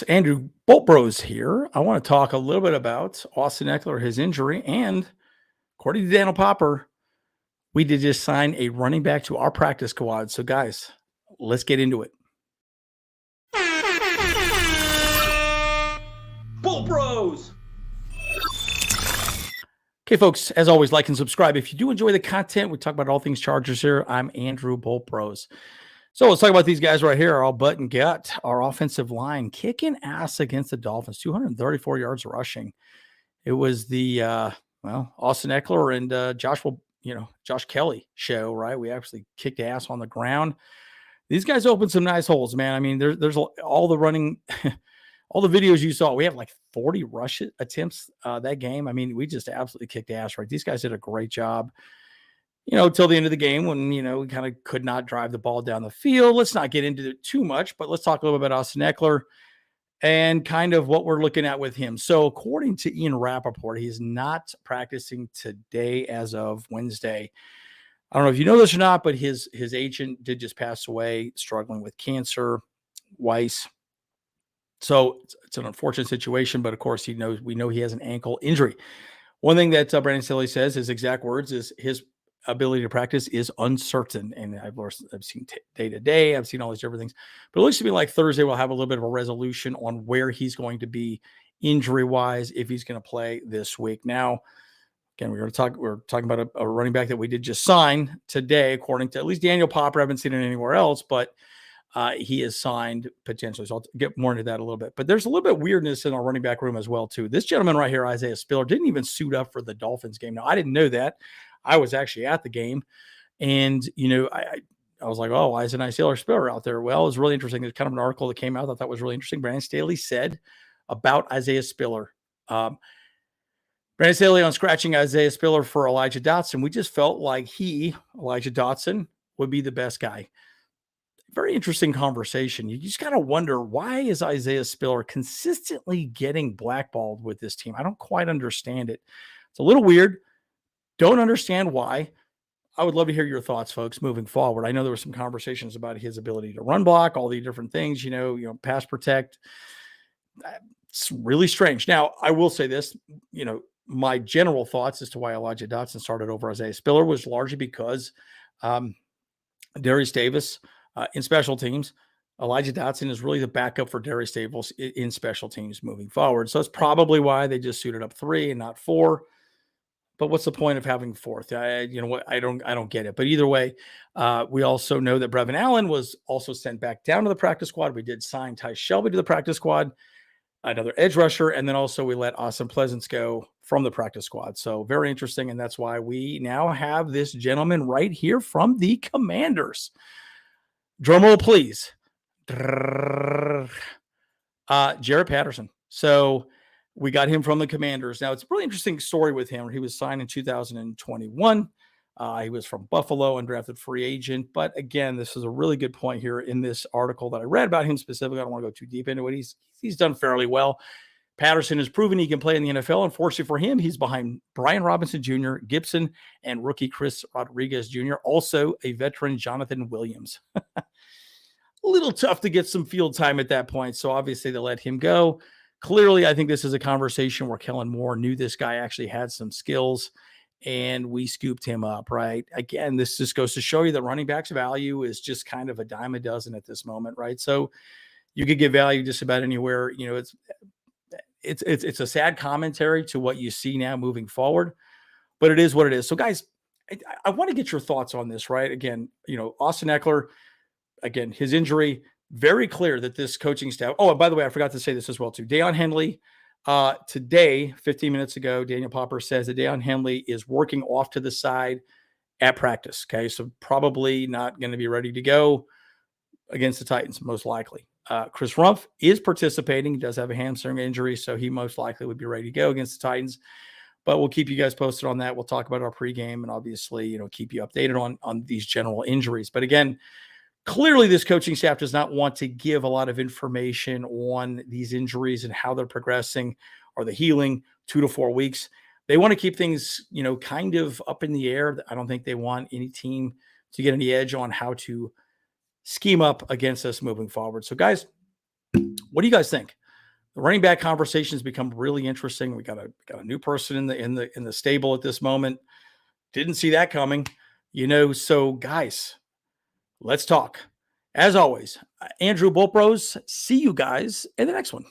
Andrew Bolt Bros here. I want to talk a little bit about Austin Ekeler, his injury, and according to Daniel Popper, we did just sign a running back to our practice squad. So, guys, let's get into it. Bolt Bros. Okay, folks, as always, like and subscribe. If you do enjoy the content, we talk about all things Chargers here. I'm Andrew Bolt Bros. So let's talk about these guys right here. All butt and gut, our offensive line kicking ass against the Dolphins, 234 yards rushing. It was the Austin Ekeler and Josh Kelly show, right? We actually kicked ass on the ground. These guys opened some nice holes, man. I mean, there's all the running, all the videos you saw. We have like 40 rush attempts that game. I mean, we just absolutely kicked ass, right? These guys did a great job. Till the end of the game when, we kind of could not drive the ball down the field. Let's not get into it too much, but let's talk a little bit about Austin Ekeler and kind of what we're looking at with him. So according to Ian Rappaport, he's not practicing today as of Wednesday. I don't know if you know this or not, but his agent did just pass away, struggling with cancer, Weiss. So it's an unfortunate situation, but of course we know he has an ankle injury. One thing that Brandon Staley says, his exact words, is his ability to practice is uncertain. And I've seen day to day. I've seen all these different things, but it looks to me like Thursday we'll have a little bit of a resolution on where he's going to be injury wise, if he's going to play this week. Now, again, we're talking about a running back that we did just sign today, according to at least Daniel Popper. I haven't seen it anywhere else, but he is signed potentially. So I'll get more into that a little bit, but there's a little bit of weirdness in our running back room as well too. This gentleman right here, Isaiah Spiller, didn't even suit up for the Dolphins game. Now, I didn't know that. I was actually at the game, and I was like, oh, why isn't Isaiah Spiller out there? Well, it was really interesting. There's kind of an article that came out that I thought was really interesting. Brandon Staley said about Isaiah Spiller. Brandon Staley on scratching Isaiah Spiller for Elijah Dotson. We just felt like Elijah Dotson, would be the best guy. Very interesting conversation. You just got to wonder, why is Isaiah Spiller consistently getting blackballed with this team? I don't quite understand it. It's a little weird. Don't understand why. I would love to hear your thoughts, folks, moving forward. I know there were some conversations about his ability to run block, all the different things, pass protect. It's really strange. Now, I will say this, my general thoughts as to why Elijah Dotson started over Isaiah Spiller was largely because Darius Davis in special teams. Elijah Dotson is really the backup for Darius Davis in special teams moving forward. So that's probably why they just suited up 3 and not 4. But what's the point of having 4th? I don't get it. But either way, we also know that Brevin Allen was also sent back down to the practice squad. We did sign Ty Shelby to the practice squad, another edge rusher, and then also we let Austin Pleasance go from the practice squad. So very interesting, and that's why we now have this gentleman right here from the Commanders. Drum roll, please. Jaret Patterson. So we got him from the Commanders. Now, it's a really interesting story with him. He was signed in 2021. He was from Buffalo, undrafted free agent. But again, this is a really good point here in this article that I read about him specifically. I don't want to go too deep into it. He's done fairly well. Patterson has proven he can play in the NFL. Unfortunately for him, he's behind Brian Robinson Jr., Gibson, and rookie Chris Rodriguez Jr., also a veteran Jonathan Williams. A little tough to get some field time at that point. So obviously they let him go. Clearly, I think this is a conversation where Kellen Moore knew this guy actually had some skills, and we scooped him up, right? Again, this just goes to show you that running back's value is just kind of a dime a dozen at this moment, right? So you could get value just about anywhere. It's a sad commentary to what you see now moving forward, but it is what it is. So guys, I want to get your thoughts on this, right? Again, Austin Ekeler, again, his injury, very clear that this coaching staff. Oh, and by the way, I forgot to say this as well too. Deion Henley, today, 15 minutes ago, Daniel Popper says that Deion Henley is working off to the side at practice. Okay, so probably not going to be ready to go against the Titans, most likely. Chris Rumph is participating. He does have a hamstring injury, so he most likely would be ready to go against the Titans. But we'll keep you guys posted on that. We'll talk about our pregame and obviously, keep you updated on these general injuries. But again, clearly this coaching staff does not want to give a lot of information on these injuries and how they're progressing or the healing 2 to 4 weeks. They want to keep things, kind of up in the air. I don't think they want any team to get any edge on how to scheme up against us moving forward. So guys, What do you guys think? The running back conversation has become really interesting. We got a new person in the stable at this moment. Didn't see that coming, So guys, let's talk. As always, Andrew Bullpros. See you guys in the next one.